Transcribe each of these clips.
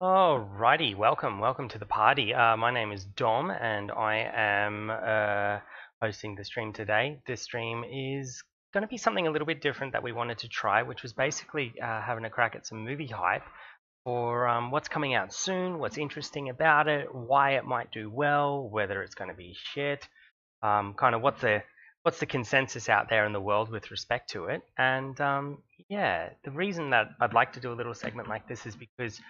Alrighty, welcome to the party. My name is Dom, and I am hosting the stream today. This stream is going to be something a little bit different that we wanted to try, which was basically having a crack at some movie hype for what's coming out soon, what's interesting about it, why it might do well, whether it's going to be shit, kind of what's the consensus out there in the world with respect to it. And yeah, the reason that I'd like to do a little segment like this is because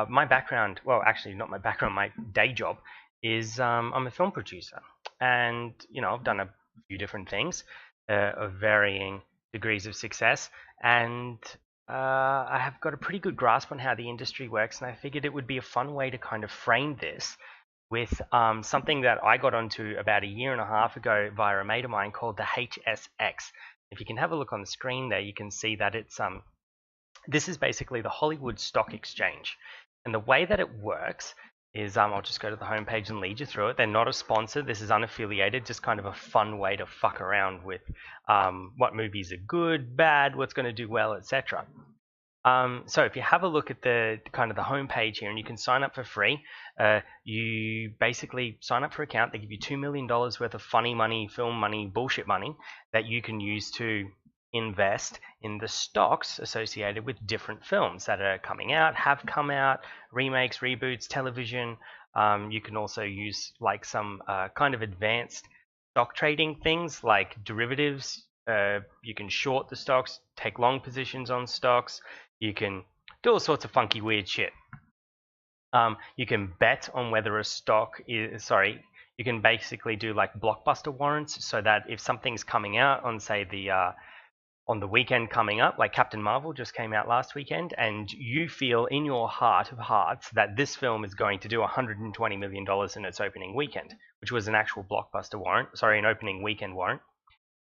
my background, well, actually not my background, my day job is I'm a film producer, and I've done a few different things of varying degrees of success, and I have got a pretty good grasp on how the industry works, and I figured it would be a fun way to kind of frame this with something that I got onto about a year and a half ago via a mate of mine called the HSX. If you can have a look on the screen there, you can see that this is basically the Hollywood Stock Exchange. And the way that it works is, I'll just go to the homepage and lead you through it. They're not a sponsor. This is unaffiliated, just kind of a fun way to fuck around with what movies are good, bad, what's going to do well, etc. So if you have a look at the kind of the homepage here, and you can sign up for free. You basically sign up for an account. They give you $2 million worth of funny money, film money, bullshit money that you can use to invest in the stocks associated with different films that are coming out, have come out, remakes, reboots, television. You can also use like some kind of advanced stock trading things like derivatives. You can short the stocks, take long positions on stocks. You can do all sorts of funky, weird shit. You can bet on whether a stock is, sorry, you can basically do like blockbuster warrants, so that if something's coming out on, say, on the weekend coming up, like Captain Marvel just came out last weekend, and you feel in your heart of hearts that this film is going to do $120 million in its opening weekend, which was an actual blockbuster warrant, sorry, an opening weekend warrant.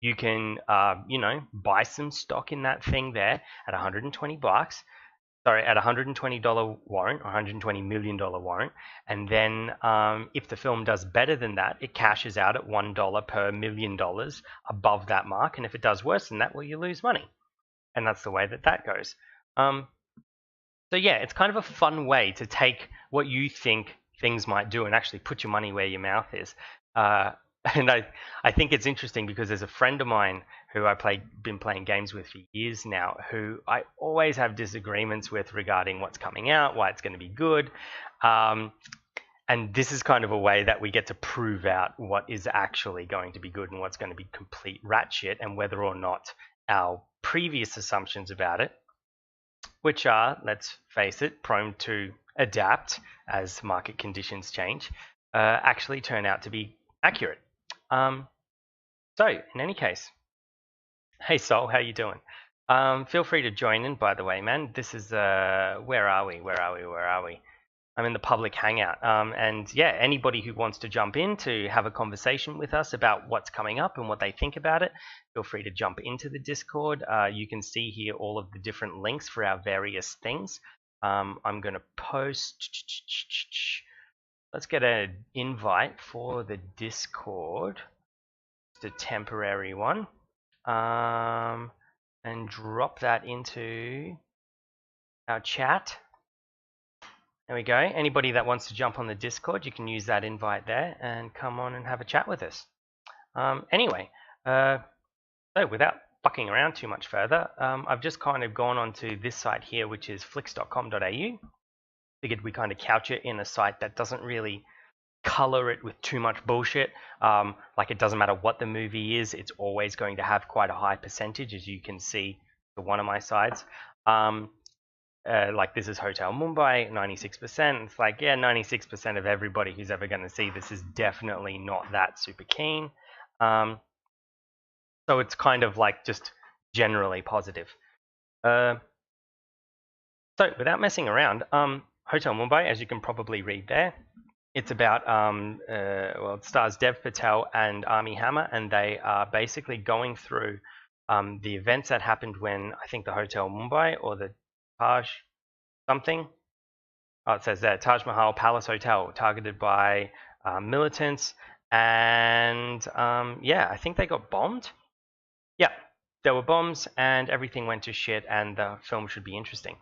You can, buy some stock in that thing there at 120 bucks. Sorry, at $120 warrant or $120 million warrant. And then if the film does better than that, it cashes out at $1 per $1 million above that mark. And if it does worse than that, well, you lose money. And that's the way that goes. So yeah, it's kind of a fun way to take what you think things might do and actually put your money where your mouth is. And I think it's interesting because there's a friend of mine who been playing games with for years now, who I always have disagreements with regarding what's coming out, why it's going to be good. And this is kind of a way that we get to prove out what is actually going to be good and what's going to be complete rat shit, and whether or not our previous assumptions about it, which are, let's face it, prone to adapt as market conditions change, actually turn out to be accurate. So, in any case, hey Sol, how you doing? Feel free to join in, by the way, man. This is, where are we? I'm in the public hangout. And yeah, anybody who wants to jump in to have a conversation with us about what's coming up and what they think about it, feel free to jump into the Discord. You can see here all of the different links for our various things. I'm going to post... Let's get an invite for the Discord. Just a temporary one. And drop that into our chat. There we go. Anybody that wants to jump on the Discord, you can use that invite there and come on and have a chat with us. Anyway, so without fucking around too much further, I've just kind of gone onto this site here, which is flix.com.au. Figured we kind of couch it in a site that doesn't really color it with too much bullshit. Like, it doesn't matter what the movie is, it's always going to have quite a high percentage, as you can see to one of my sides. Like, this is Hotel Mumbai, 96%. It's like, yeah, 96% of everybody who's ever going to see this is definitely not that super keen. So it's kind of like just generally positive. So without messing around, Hotel Mumbai, as you can probably read there, it's about, well, it stars Dev Patel and Armie Hammer, and they are basically going through the events that happened when, I think, the Hotel Mumbai or the Taj something. Oh, it says there, Taj Mahal Palace Hotel, targeted by militants, and yeah, I think they got bombed. Yeah, there were bombs, and everything went to shit, and the film should be interesting.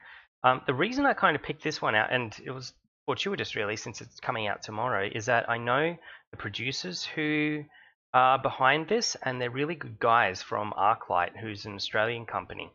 The reason I kind of picked this one out, and it was fortuitous really, since it's coming out tomorrow, is that I know the producers who are behind this, and they're really good guys from ArcLight, who's an Australian company.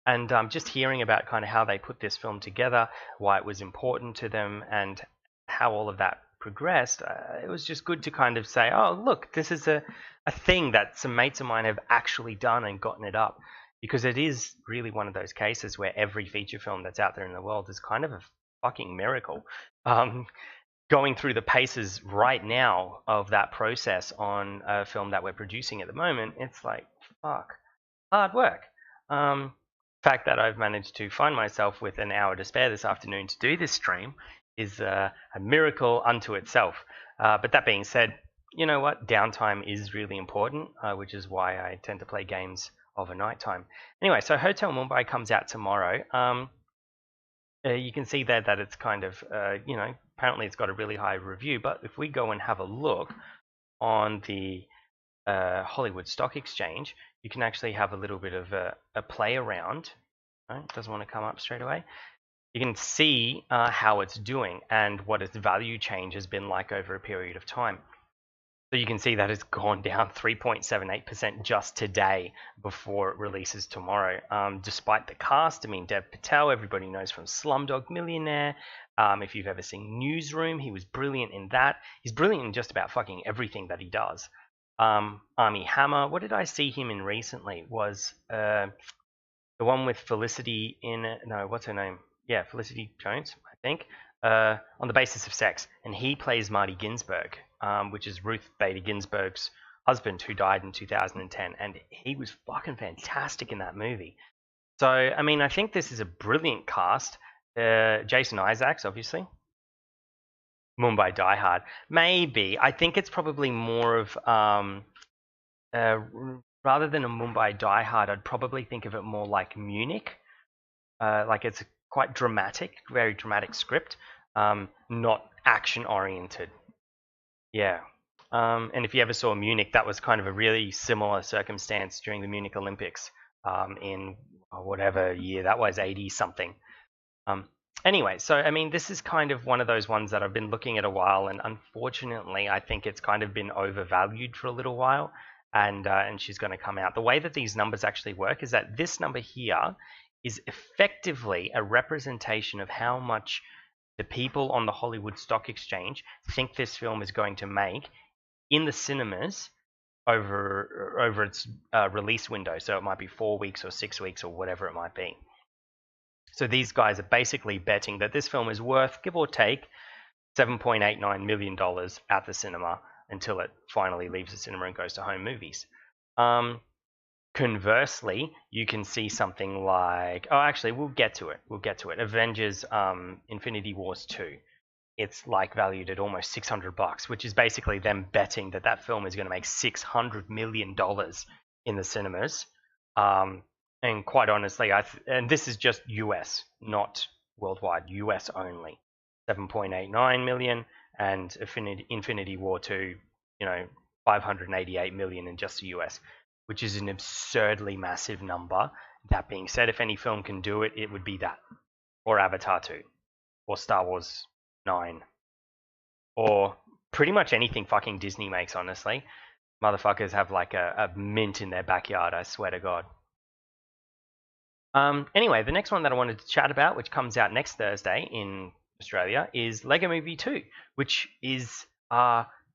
And just hearing about kind of how they put this film together, why it was important to them, and how all of that progressed, it was just good to kind of say, oh, look, this is a thing that some mates of mine have actually done and gotten it up. Because it is really one of those cases where every feature film that's out there in the world is kind of a fucking miracle. Going through the paces right now of that process on a film that we're producing at the moment, it's like, fuck, hard work. Fact that I've managed to find myself with an hour to spare this afternoon to do this stream is a miracle unto itself. But that being said, you know what? Downtime is really important, which is why I tend to play games of a night time. Anyway, so Hotel Mumbai comes out tomorrow. You can see there that it's kind of, apparently it's got a really high review. But if we go and have a look on the Hollywood Stock Exchange, you can actually have a little bit of a play around. Right? It doesn't want to come up straight away. You can see how it's doing and what its value change has been like over a period of time. So you can see that it's gone down 3.78% just today before it releases tomorrow. Despite the cast, I mean, Dev Patel, everybody knows from Slumdog Millionaire. If you've ever seen Newsroom, he was brilliant in that. He's brilliant in just about fucking everything that he does. Armie Hammer, what did I see him in recently? Was the one with Felicity in it? No, what's her name? Yeah, Felicity Jones, I think. On the Basis of Sex, and he plays Marty Ginsburg, which is Ruth Bader Ginsburg's husband, who died in 2010, and he was fucking fantastic in that movie. So, I mean, I think this is a brilliant cast. Jason Isaacs, obviously. Mumbai Die Hard. Maybe. I think it's probably more of, rather than a Mumbai Die Hard, I'd probably think of it more like Munich. Like it's quite dramatic, very dramatic script, not action-oriented. Yeah. And if you ever saw Munich, that was kind of a really similar circumstance during the Munich Olympics in whatever year that was, 80-something. Anyway, so I mean, this is kind of one of those ones that I've been looking at a while, and unfortunately, I think it's kind of been overvalued for a little while, and she's going to come out. The way that these numbers actually work is that this number here is effectively a representation of how much the people on the Hollywood Stock Exchange think this film is going to make in the cinemas over its release window. So it might be 4 weeks or 6 weeks or whatever it might be. So these guys are basically betting that this film is worth, give or take, $7.89 million at the cinema until it finally leaves the cinema and goes to home movies. Conversely, you can see something like, oh, actually, we'll get to it. Avengers Infinity Wars 2. It's like valued at almost $600, which is basically them betting that that film is going to make $600 million in the cinemas. And quite honestly, and this is just US, not worldwide, US only. 7.89 million, and Infinity War 2, 588 million in just the US, which is an absurdly massive number. That being said, if any film can do it, it would be that. Or Avatar 2. Or Star Wars 9. Or pretty much anything fucking Disney makes, honestly. Motherfuckers have like a mint in their backyard, I swear to God. Anyway, the next one that I wanted to chat about, which comes out next Thursday in Australia, is Lego Movie 2, which is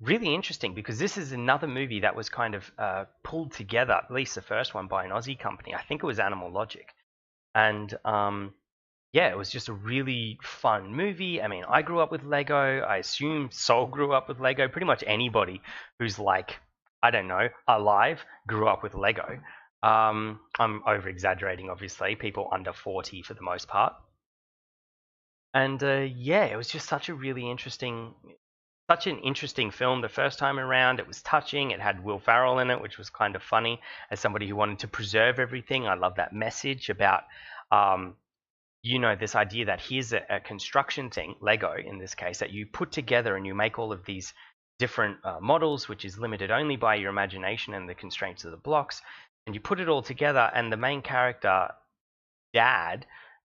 really interesting because this is another movie that was kind of pulled together, at least the first one, by an Aussie company. I think it was Animal Logic. And yeah, it was just a really fun movie. I mean, I grew up with Lego. I assume Sol grew up with Lego. Pretty much anybody who's like, I don't know, alive grew up with Lego. I'm over-exaggerating, obviously. People under 40 for the most part. And yeah, it was just such an interesting film the first time around. It was touching. It had Will Ferrell in it, which was kind of funny. As somebody who wanted to preserve everything, I love that message about, this idea that here's a construction thing, Lego in this case, that you put together and you make all of these different models, which is limited only by your imagination and the constraints of the blocks. And you put it all together, and the main character, Dad,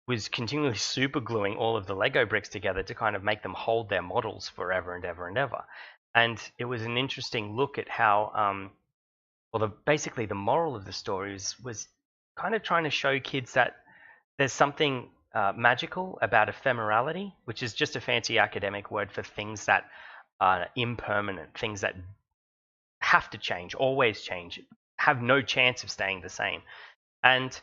was continually super gluing all of the Lego bricks together to kind of make them hold their models forever and ever and ever. And it was an interesting look at how, basically the moral of the story was kind of trying to show kids that there's something magical about ephemerality, which is just a fancy academic word for things that are impermanent, things that have to change, always change, have no chance of staying the same. And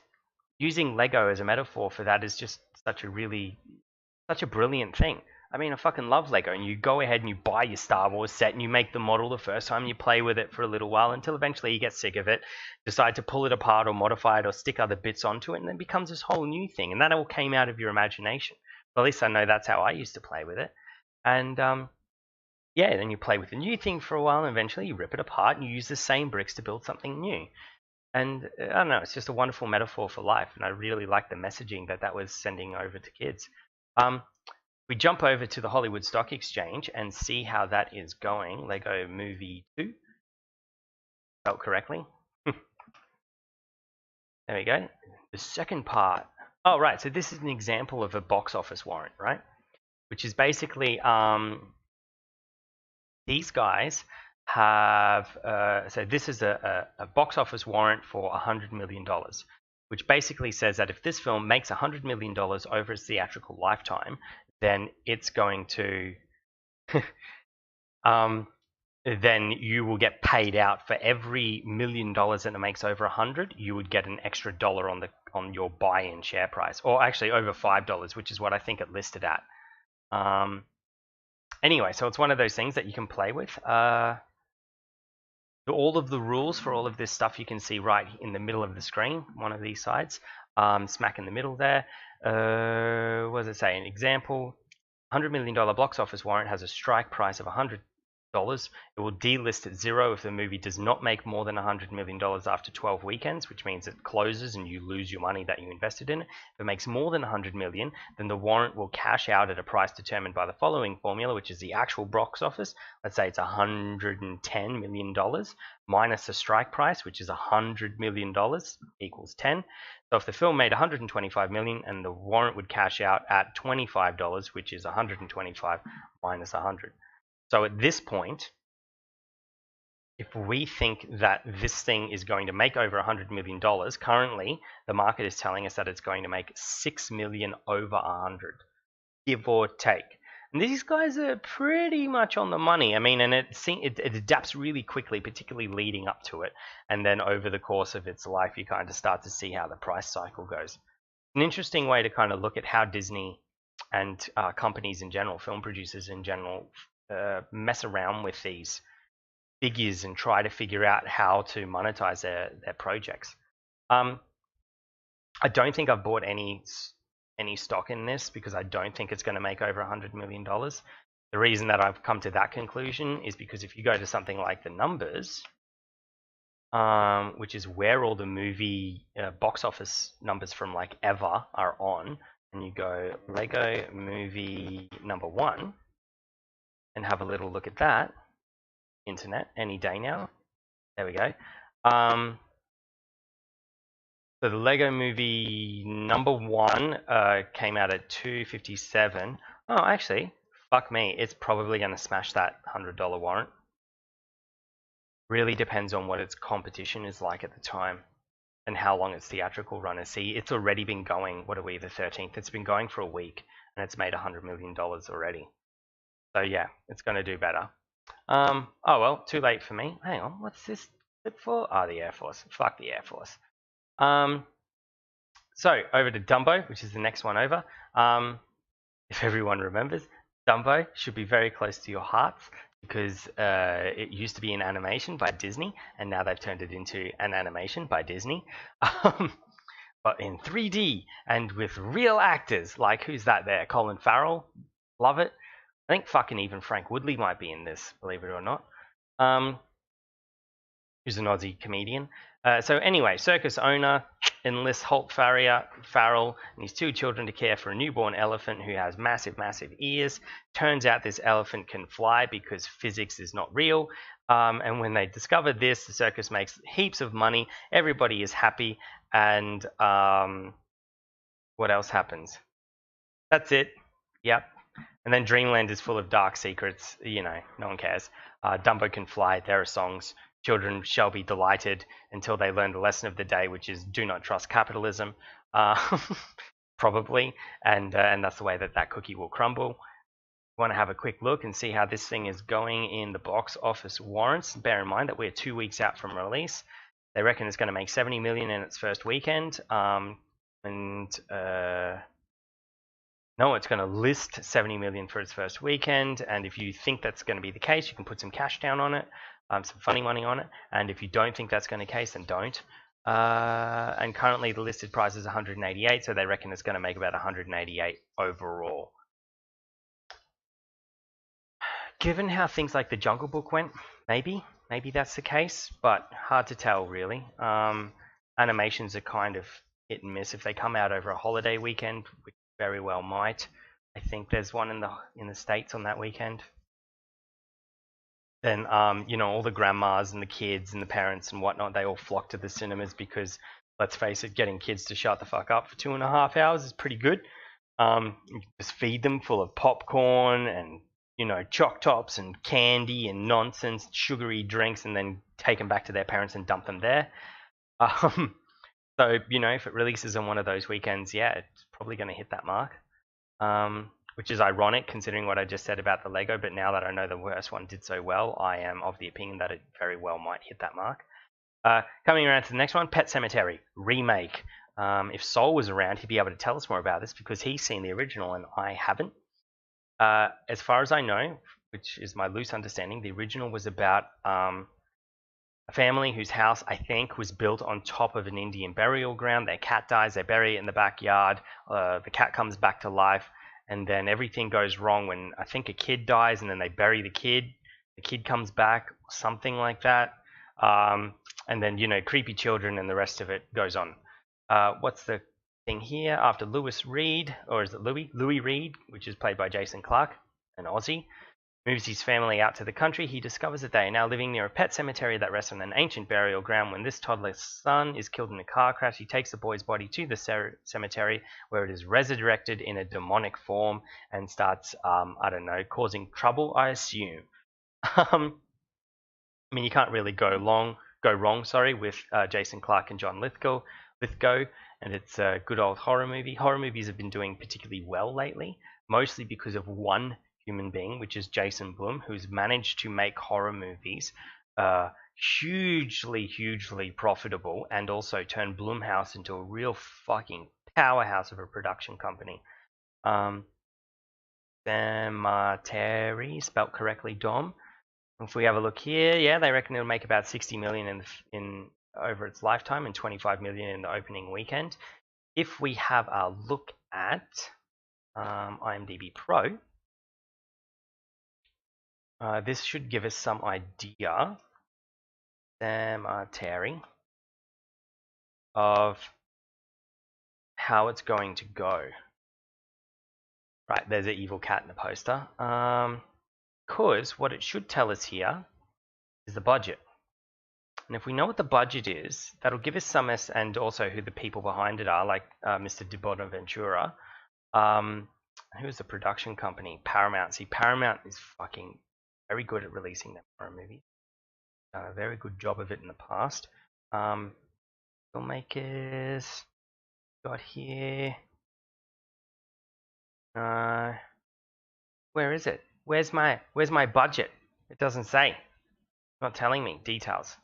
using Lego as a metaphor for that is just such a brilliant thing. I mean, I fucking love Lego, and you go ahead and you buy your Star Wars set and you make the model the first time, you play with it for a little while until eventually you get sick of it, decide to pull it apart or modify it or stick other bits onto it, and then it becomes this whole new thing. And that all came out of your imagination. Well, at least I know that's how I used to play with it. And yeah, then you play with the new thing for a while, and eventually you rip it apart and you use the same bricks to build something new. And I don't know, it's just a wonderful metaphor for life, and I really like the messaging that was sending over to kids. We jump over to the Hollywood Stock Exchange and see how that is going. Lego Movie 2. Spelled correctly. There we go. The second part. Oh, right. So this is an example of a box office warrant, right? Which is basically these guys have. So this is a box office warrant for $100 million, which basically says that if this film makes $100 million over its theatrical lifetime, then it's going to. Then you will get paid out for every $1 million that it makes over 100. You would get an extra dollar on your buy-in share price, or actually over $5, which is what I think it listed at. Anyway, so it's one of those things that you can play with. All of the rules for all of this stuff you can see right in the middle of the screen, one of these sides, smack in the middle there. What does it say? An example: $100 million box office warrant has a strike price of $100. It will delist at 0 if the movie does not make more than $100 million after 12 weekends, which means it closes and you lose your money that you invested in it. If it makes more than $100 million, then the warrant will cash out at a price determined by the following formula, which is the actual box office. Let's say it's $110 million minus the strike price, which is $100 million equals 10. So if the film made $125 million and the warrant would cash out at $25, which is $125 minus 100. So at this point, if we think that this thing is going to make over $100 million, currently the market is telling us that it's going to make $6 million over 100, give or take. And these guys are pretty much on the money. I mean, and it adapts really quickly, particularly leading up to it. And then over the course of its life, you kind of start to see how the price cycle goes. An interesting way to kind of look at how Disney and companies in general, film producers in general, mess around with these figures and try to figure out how to monetize their projects. I don't think I've bought any stock in this because I don't think it's going to make over $100 million. The reason that I've come to that conclusion is because if you go to something like the numbers, which is where all the movie box office numbers from like ever are on, and you go Lego movie number 1, and have a little look at that. Internet, any day now. There we go. So the Lego movie number 1 came out at $257. Oh, actually, fuck me. It's probably going to smash that $100 warrant. Really depends on what its competition is like at the time and how long its theatrical run is. See, it's already been going, what are we, the 13th? It's been going for a week, and it's made $100 million already. So yeah, it's going to do better. Oh well, too late for me. Hang on, what's this fit for? Oh, the Air Force. Fuck the Air Force. So over to Dumbo, which is the next one over. If everyone remembers, Dumbo should be very close to your hearts because it used to be an animation by Disney, and now they've turned it into an animation by Disney. But in 3D and with real actors, like who's that there? Colin Farrell. Love it. I think fucking even Frank Woodley might be in this, believe it or not. Who's an Aussie comedian. So anyway, circus owner enlists Holt Farrell and his 2 children to care for a newborn elephant who has massive, massive ears. Turns out this elephant can fly because physics is not real. And when they discover this, the circus makes heaps of money. Everybody is happy. And What else happens? That's it. Yep. And then Dreamland is full of dark secrets. You know, no one cares. Dumbo can fly. There are songs. Children shall be delighted until they learn the lesson of the day, which is do not trust capitalism. Probably, and that's the way that cookie will crumble. Want to have a quick look and see how this thing is going in the box office warrants. Bear in mind that we're 2 weeks out from release. They reckon it's going to make 70 million in its first weekend. No, it's going to list 70 million for its first weekend, and if you think that's going to be the case, you can put some cash down on it, some funny money on it, and if you don't think that's going to be the case, then don't. And currently the listed price is 188, so they reckon it's going to make about 188 overall. Given how things like the Jungle Book went, maybe that's the case, but hard to tell really. Animations are kind of hit and miss. If they come out over a holiday weekend, which very well might. I think there's one in the States on that weekend. Then you know, all the grandmas and the kids and the parents and whatnot, they all flock to the cinemas because, let's face it, getting kids to shut the fuck up for 2.5 hours is pretty good. You just feed them full of popcorn and, you know, choc tops and candy and nonsense, sugary drinks, and then take them back to their parents and dump them there. So, you know, if it releases on one of those weekends, yeah, it's probably going to hit that mark. Which is ironic considering what I just said about the Lego, but now that I know the worst one did so well, I am of the opinion that it very well might hit that mark. Coming around to the next one, Pet Sematary remake. If Sol was around, he'd be able to tell us more about this because he's seen the original and I haven't. As far as I know, which is my loose understanding, the original was about a family whose house, I think, was built on top of an Indian burial ground. Their cat dies, they bury it in the backyard. The cat comes back to life, and then everything goes wrong when I think a kid dies, and then they bury the kid. The kid comes back, something like that. And then, you know, creepy children and the rest of it goes on. What's the thing here? After Lewis Reed, or is it Louis? Louis Reed, which is played by Jason Clarke, an Aussie, moves his family out to the country. He discovers that they are now living near a pet cemetery that rests on an ancient burial ground. When this toddler's son is killed in a car crash, he takes the boy's body to the cemetery where it is resurrected in a demonic form and starts, I don't know, causing trouble, I assume. I mean, you can't really go wrong, with Jason Clarke and John Lithgow, and it's a good old horror movie. Horror movies have been doing particularly well lately, mostly because of one human being, which is Jason Blum, who's managed to make horror movies hugely profitable and also turn Blumhouse into a real fucking powerhouse of a production company. Sematary, spelt correctly, Dom. If we have a look here, yeah, they reckon it'll make about 60 million in over its lifetime and 25 million in the opening weekend. If we have a look at IMDb Pro, this should give us some idea, Terry, of how it's going to go. Right, there's an evil cat in the poster. Because what it should tell us here is the budget. And if we know what the budget is, that'll give us some, and also who the people behind it are, like Mr. Di Bonaventura. Who's the production company? Paramount. See, Paramount is fucking very good at releasing their horror movies. Done a very good job of it in the past. Filmmakers got here. Where is it? Where's my budget? It doesn't say. It's not telling me details.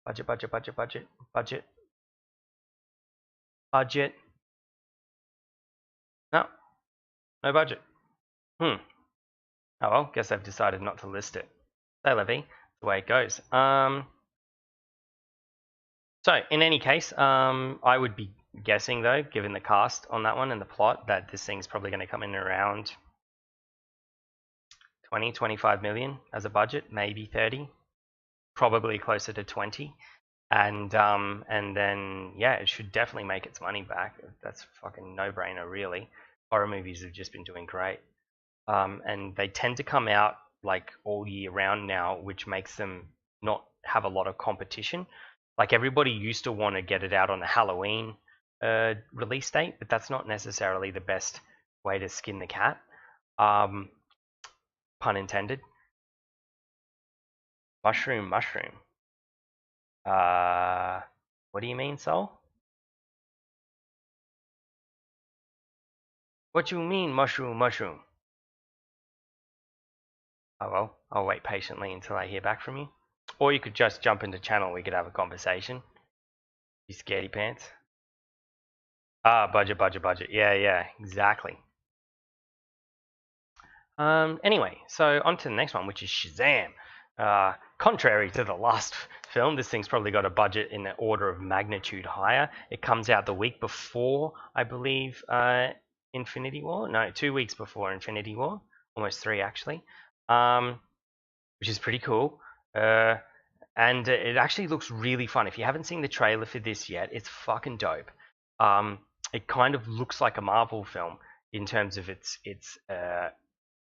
Budget. No budget. Oh well, guess they've decided not to list it. So Levy, the way it goes. So in any case, I would be guessing though, given the cast on that one and the plot, that this thing's probably going to come in around 20-25 million as a budget, maybe 30, probably closer to 20. And then yeah, it should definitely make its money back. That's fucking no-brainer, really. Horror movies have just been doing great, and they tend to come out like all year round now, which makes them not have a lot of competition. Like everybody used to want to get it out on a Halloween release date, but that's not necessarily the best way to skin the cat. Pun intended. Mushroom. What do you mean, Soul? What you mean, mushroom? Oh well, I'll wait patiently until I hear back from you. Or you could just jump into channel, we could have a conversation. You scaredy pants. Budget. Yeah, exactly. Anyway, so on to the next one, which is Shazam. Contrary to the last film, this thing's probably got a budget in the order of magnitude higher. It comes out the week before, I believe, Infinity War. No, 2 weeks before Infinity War. Almost 3, actually. Which is pretty cool. And it actually looks really fun. If you haven't seen the trailer for this yet, it's fucking dope. It kind of looks like a Marvel film in terms of its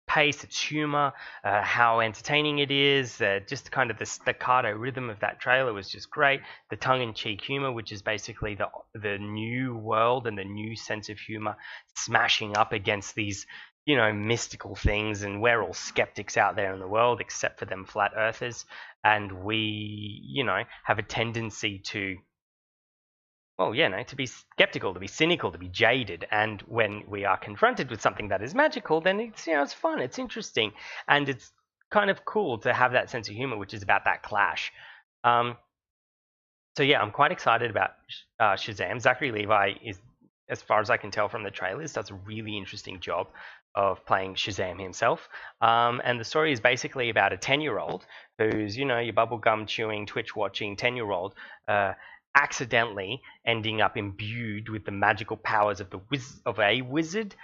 pace, its humor, how entertaining it is. Just kind of the staccato rhythm of that trailer was just great. The tongue-in-cheek humor, which is basically the new world and the new sense of humor smashing up against these, mystical things, and we're all skeptics out there in the world, except for them flat earthers, and we, have a tendency to, to be skeptical, to be cynical, to be jaded. And when we are confronted with something that is magical, then it's, it's fun, it's interesting, and it's kind of cool to have that sense of humor, which is about that clash. So yeah, I'm quite excited about Shazam. Zachary Levi is, as far as I can tell from the trailers, does a really interesting job of playing Shazam himself. And the story is basically about a 10-year-old who's, your bubblegum chewing, Twitch watching 10-year-old, accidentally ending up imbued with the magical powers of a wizard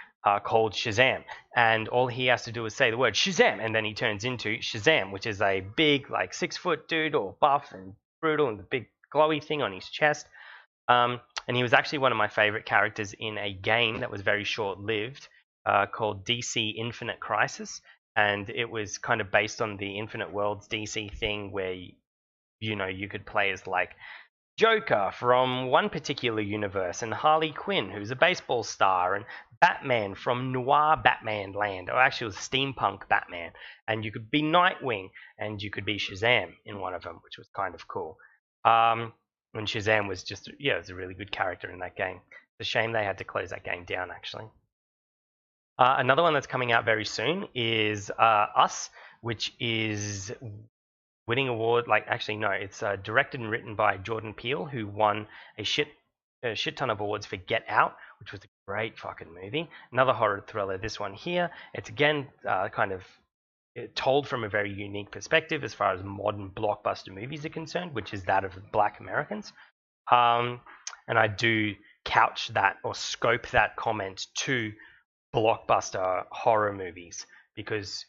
called Shazam. And all he has to do is say the word Shazam, and then he turns into Shazam, which is a big, 6-foot dude, all buff and brutal, and the big glowy thing on his chest. And he was actually one of my favorite characters in a game that was very short-lived called DC Infinite Crisis. And it was kind of based on the Infinite Worlds DC thing where, you could play as Joker from one particular universe, and Harley Quinn, who's a baseball star, and Batman from noir Batman land, or actually it was steampunk Batman, and you could be Nightwing, and you could be Shazam in one of them, which was kind of cool. And Shazam was just, it was a really good character in that game. It's a shame they had to close that game down, actually. Another one that's coming out very soon is Us, which is winning award. It's directed and written by Jordan Peele, who won a shit ton of awards for Get Out, which was a great fucking movie. Another horror thriller, this one here. It's again kind of told from a very unique perspective as far as modern blockbuster movies are concerned, which is that of Black Americans. And I do couch that or scope that comment to blockbuster horror movies because,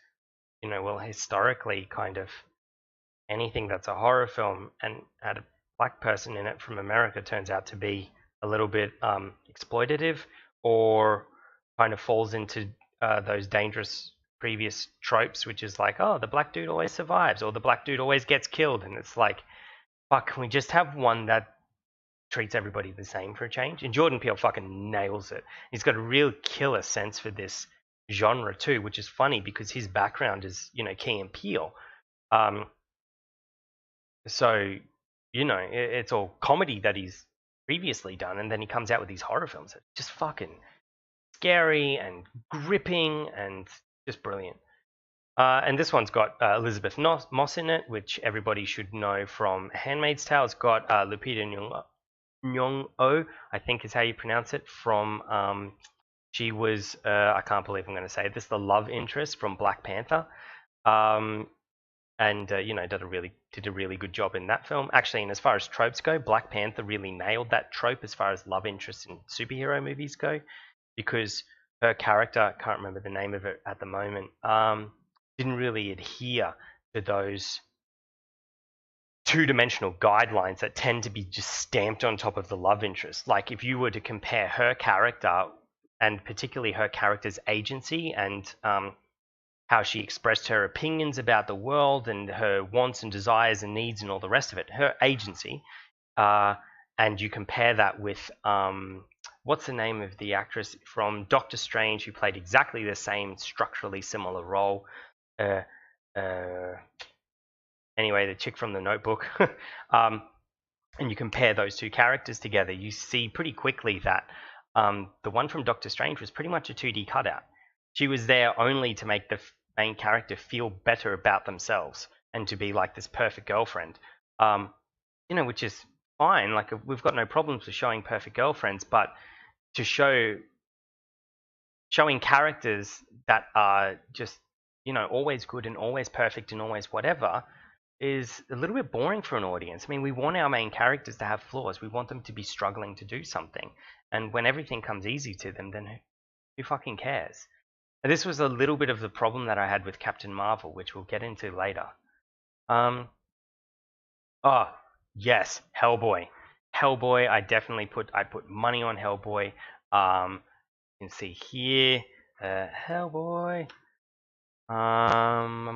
historically, kind of anything that's a horror film and had a black person in it from America turns out to be a little bit exploitative, or kind of falls into those dangerous previous tropes, which is the black dude always survives, or the black dude always gets killed, and it's fuck, can we just have one that treats everybody the same for a change? And Jordan Peele fucking nails it. He's got a real killer sense for this genre too, which is funny because his background is, Key and Peele. So, it's all comedy that he's previously done, and then he comes out with these horror films that are just fucking scary and gripping and just brilliant. And this one's got Elizabeth Moss in it, which everybody should know from Handmaid's Tale. It's got Lupita Nyong'o, I think is how you pronounce it, from she was, I can't believe I'm going to say this, the love interest from Black Panther. And did a really good job in that film. Actually, and as far as tropes go, Black Panther really nailed that trope as far as love interests in superhero movies go, because her character, I can't remember the name of it at the moment, didn't really adhere to those two-dimensional guidelines that tend to be just stamped on top of the love interest. Like if you were to compare her character, and particularly her character's agency and how she expressed her opinions about the world and her wants and desires and needs and all the rest of it, her agency, and you compare that with what's the name of the actress from Doctor Strange who played exactly the same structurally similar role? Uh, anyway, the chick from The Notebook. And you compare those two characters together, you see pretty quickly that the one from Doctor Strange was pretty much a 2D cutout. She was there only to make the main character feel better about themselves and to be like this perfect girlfriend. Which is fine. Like, we've got no problems with showing perfect girlfriends, but to showing characters that are just always good and always perfect and always whatever is a little bit boring for an audience. I mean, we want our main characters to have flaws. We want them to be struggling to do something. And when everything comes easy to them, then who fucking cares? And this was a little bit of the problem that I had with Captain Marvel, which we'll get into later. Oh, yes, Hellboy. Hellboy, I put money on Hellboy. You can see here, Hellboy. Come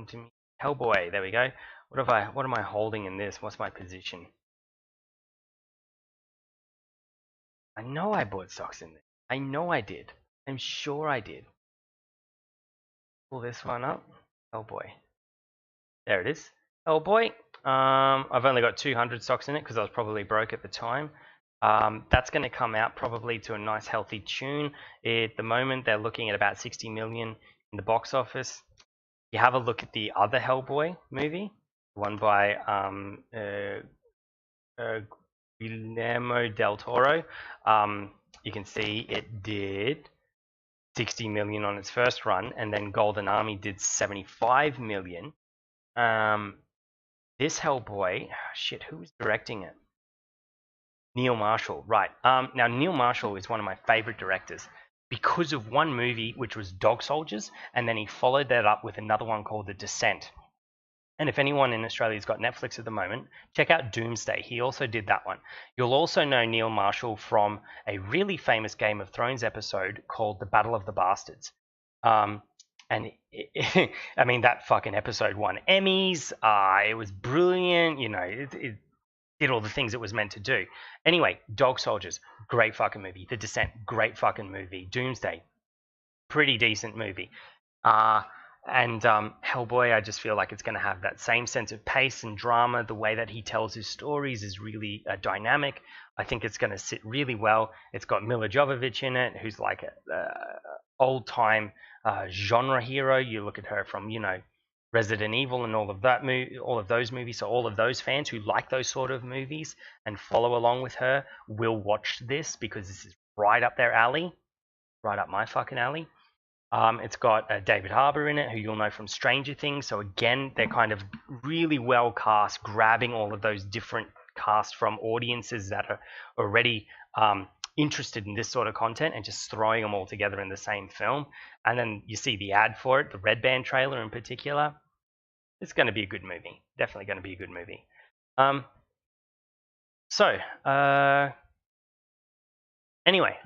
to me. Hellboy, there we go. What am I holding in this? What's my position? I know I bought stocks in this. I know I did. I'm sure I did. Pull this one up. Hellboy. There it is. Hellboy. I've only got 200 stocks in it because I was probably broke at the time. That's going to come out probably to a nice healthy tune. At the moment, they're looking at about 60 million in the box office. You have a look at the other Hellboy movie, one by Guillermo del Toro. You can see it did 60 million on its first run, and then Golden Army did 75 million. This Hellboy, shit, who was directing it? Neil Marshall, right. Now, Neil Marshall is one of my favorite directors because of one movie, which was Dog Soldiers, and then he followed that up with another one called The Descent. And if anyone in Australia's got Netflix at the moment, check out Doomsday. He also did that one. You'll also know Neil Marshall from a really famous Game of Thrones episode called The Battle of the Bastards. I mean, that fucking episode won Emmys. It was brilliant. It did all the things it was meant to do. Anyway, Dog Soldiers, great fucking movie. The Descent, great fucking movie. Doomsday, pretty decent movie. And Hellboy, I just feel like it's going to have that same sense of pace and drama. The way that he tells his stories is really dynamic. I think it's going to sit really well. It's got Mila Jovovich in it, who's like an old-time genre hero. You look at her from, Resident Evil and all of those movies. So all of those fans who like those sort of movies and follow along with her will watch this because this is right up their alley, right up my fucking alley. It's got David Harbour in it, who you'll know from Stranger Things. So again, they're kind of really well cast, grabbing all of those different casts from audiences that are already interested in this sort of content and just throwing them all together in the same film. And then you see the ad for it, the Red Band trailer in particular. It's going to be a good movie. Definitely going to be a good movie. Anyway.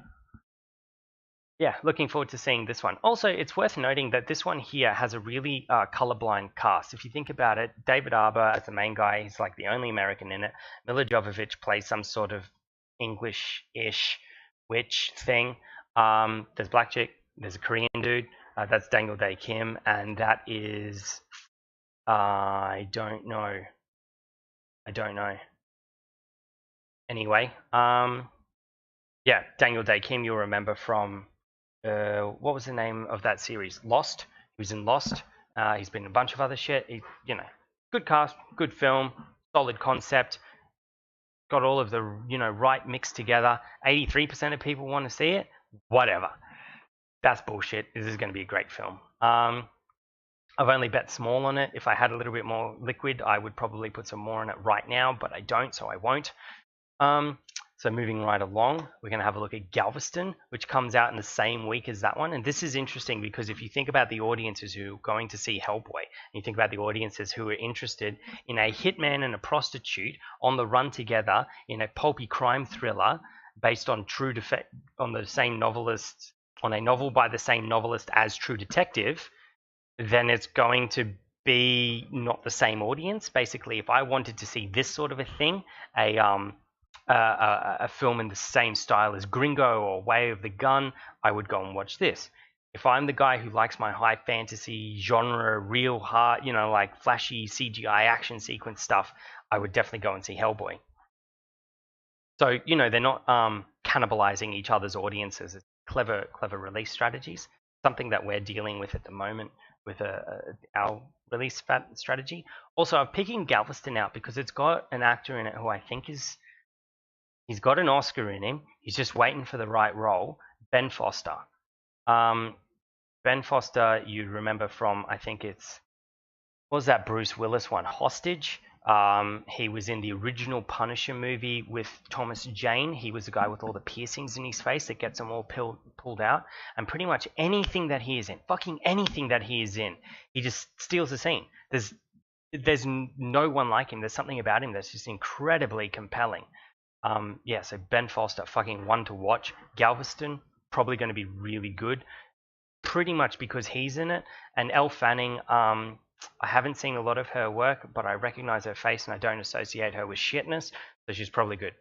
Yeah, looking forward to seeing this one. Also, it's worth noting that this one here has a really colorblind cast. If you think about it, David Harbour as the main guy, he's like the only American in it. Mila Jovovich plays some sort of English-ish witch thing. There's Black Chick, there's a Korean dude, that's Daniel Day Kim, and that is... I don't know. Anyway, yeah, Daniel Day Kim, you'll remember from... what was the name of that series? Lost. He was in Lost. He's been in a bunch of other shit. Good cast, good film, solid concept. Got all of the, right mix together. 83% of people want to see it. Whatever. That's bullshit. This is going to be a great film. I've only bet small on it. If I had a little bit more liquid, I would probably put some more on it right now, but I don't, so I won't. So moving right along, we're going to have a look at Galveston, which comes out in the same week as that one. And this is interesting because if you think about the audiences who are going to see Hellboy, and you think about the audiences who are interested in a hitman and a prostitute on the run together in a pulpy crime thriller based on on a novel by the same novelist as True Detective, then it's going to be not the same audience. Basically, if I wanted to see this sort of a thing, a film in the same style as Gringo or Way of the Gun, I would go and watch this. If I'm the guy who likes my high fantasy genre, real hard, like flashy CGI action sequence stuff, I would definitely go and see Hellboy. So, they're not cannibalizing each other's audiences. It's clever release strategies. Something that we're dealing with at the moment with our release strategy. Also, I'm picking Galveston out because it's got an actor in it who I think he's got an Oscar in him. He's just waiting for the right role. Ben Foster. Ben Foster, you remember from, I think what was that Bruce Willis one? Hostage. He was in the original Punisher movie with Thomas Jane. He was the guy with all the piercings in his face that gets them all pulled out. And pretty much anything that he is in, fucking anything that he is in, he just steals the scene. There's no one like him. There's something about him that's just incredibly compelling. So Ben Foster, fucking one to watch. Galveston, probably going to be really good. Pretty much because he's in it. And Elle Fanning, I haven't seen a lot of her work, but I recognize her face and I don't associate her with shitness, so she's probably good.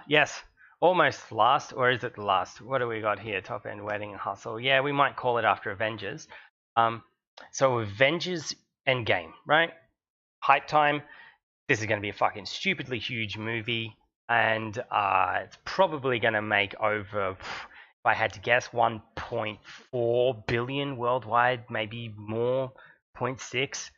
Yes, almost last, or is it the last? What do we got here? Top End Wedding and Hustle. Yeah, we might call it after Avengers. So Avengers Endgame, right? Hype time. This is going to be a fucking stupidly huge movie, and it's probably going to make over, if I had to guess, 1.4 billion worldwide, maybe more, 0.6,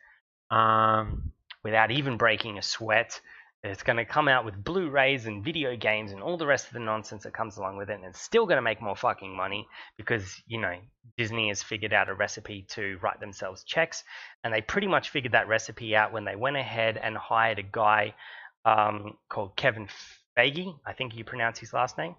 without even breaking a sweat. It's going to come out with Blu-rays and video games and all the rest of the nonsense that comes along with it, and it's still going to make more fucking money because, Disney has figured out a recipe to write themselves checks, and they pretty much figured that recipe out when they went ahead and hired a guy called Kevin Feige, I think you pronounce his last name,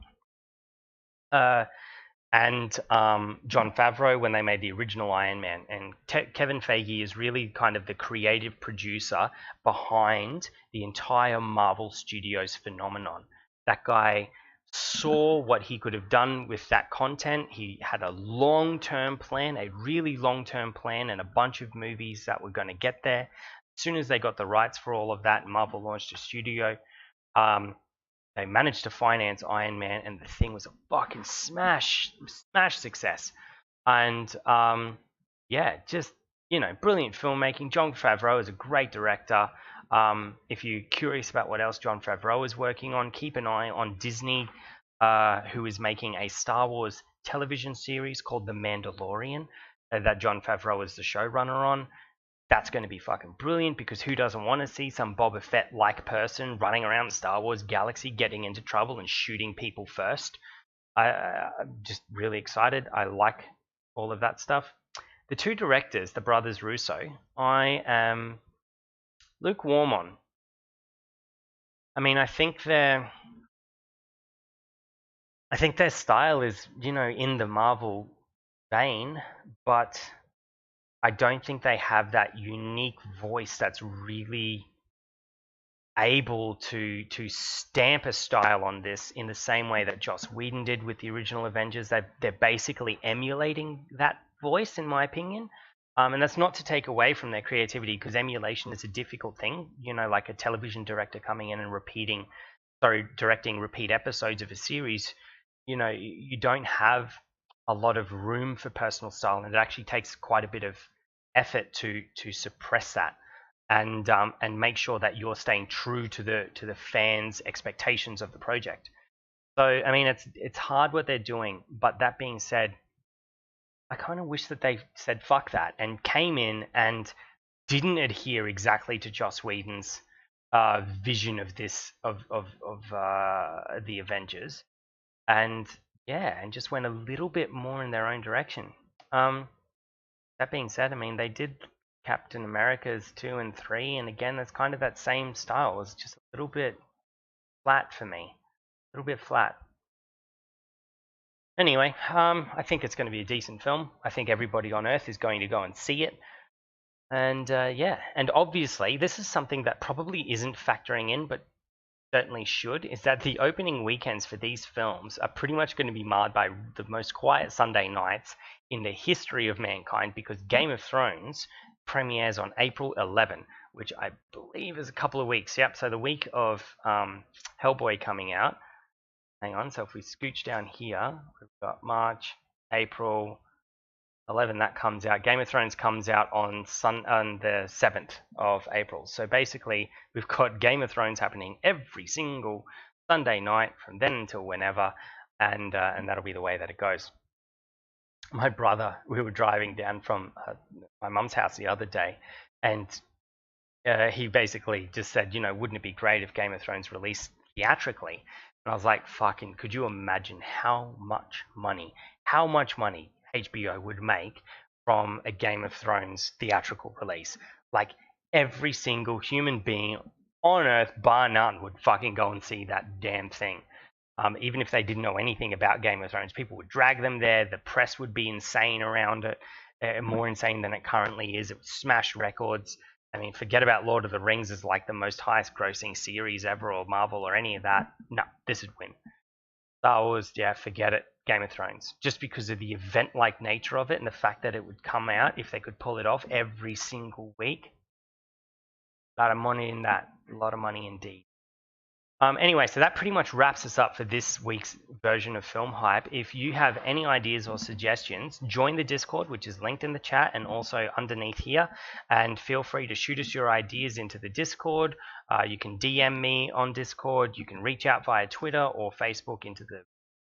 and Jon Favreau when they made the original Iron Man. And Kevin Feige is really kind of the creative producer behind the entire Marvel Studios phenomenon. That guy saw what he could have done with that content. He had a long-term plan, a really long-term plan, and a bunch of movies that were going to get there. As soon as they got the rights for all of that, Marvel launched a studio. They managed to finance Iron Man, and the thing was a fucking smash success. And just brilliant filmmaking. Jon Favreau is a great director. If you're curious about what else Jon Favreau is working on, keep an eye on Disney, who is making a Star Wars television series called The Mandalorian that Jon Favreau is the showrunner on. That's going to be fucking brilliant because who doesn't want to see some Boba Fett-like person running around the Star Wars galaxy getting into trouble and shooting people first? I'm just really excited. I like all of that stuff. The two directors, the brothers Russo, I am lukewarm on. I mean, I think their style is, in the Marvel vein, but I don't think they have that unique voice that's really able to stamp a style on this in the same way that Joss Whedon did with the original Avengers. They're basically emulating that voice, in my opinion. And that's not to take away from their creativity, because emulation is a difficult thing. Like a television director coming in and directing repeat episodes of a series. You don't have a lot of room for personal style, and it actually takes quite a bit of effort to suppress that and make sure that you're staying true to the fans' expectations of the project. So I mean, it's hard what they're doing, but that being said, I kind of wish that they said fuck that and came in and didn't adhere exactly to Joss Whedon's vision of the Avengers, and just went a little bit more in their own direction. That being said, I mean, they did Captain America's 2 and 3, and again, that's kind of that same style. It's just a little bit flat for me. A little bit flat. Anyway, I think it's going to be a decent film. I think everybody on Earth is going to go and see it. And and obviously, this is something that probably isn't factoring in, but certainly should, is that the opening weekends for these films are pretty much going to be marred by the most quiet Sunday nights in the history of mankind, because Game of Thrones premieres on April 11, which I believe is a couple of weeks. Yep, so the week of Hellboy coming out. Hang on, so if we scooch down here, we've got March, April 11, that comes out. Game of Thrones comes out on the 7th of April. So basically, we've got Game of Thrones happening every single Sunday night from then until whenever, and that'll be the way that it goes. My brother, we were driving down from my mum's house the other day, and he basically just said, wouldn't it be great if Game of Thrones released theatrically? And I was like, fucking, could you imagine how much money HBO would make from a Game of Thrones theatrical release? Like, every single human being on Earth, bar none, would fucking go and see that damn thing. Even if they didn't know anything about Game of Thrones, people would drag them there. The press would be insane around it, more insane than it currently is. It would smash records. I mean, forget about Lord of the Rings as like the most highest grossing series ever, or Marvel or any of that. No, this would win. Star Wars, yeah, forget it. Game of Thrones. Just because of the event-like nature of it and the fact that it would come out, if they could pull it off every single week. A lot of money in that. A lot of money indeed. Anyway, so that pretty much wraps us up for this week's version of Film Hype. If you have any ideas or suggestions, join the Discord, which is linked in the chat and also underneath here. And feel free to shoot us your ideas into the Discord. You can DM me on Discord. You can reach out via Twitter or Facebook into the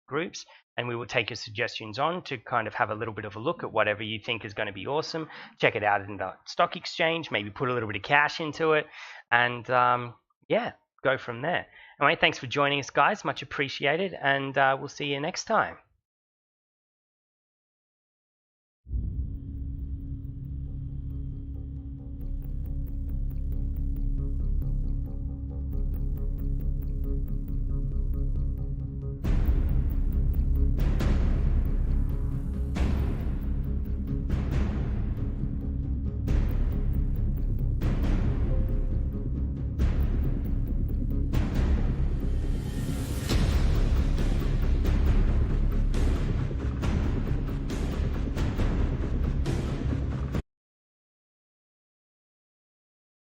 groups, and we will take your suggestions on to kind of have a little bit of a look at whatever you think is going to be awesome. Check it out in the stock exchange, maybe put a little bit of cash into it, and yeah, go from there. Anyway, thanks for joining us, guys. Much appreciated, and we'll see you next time.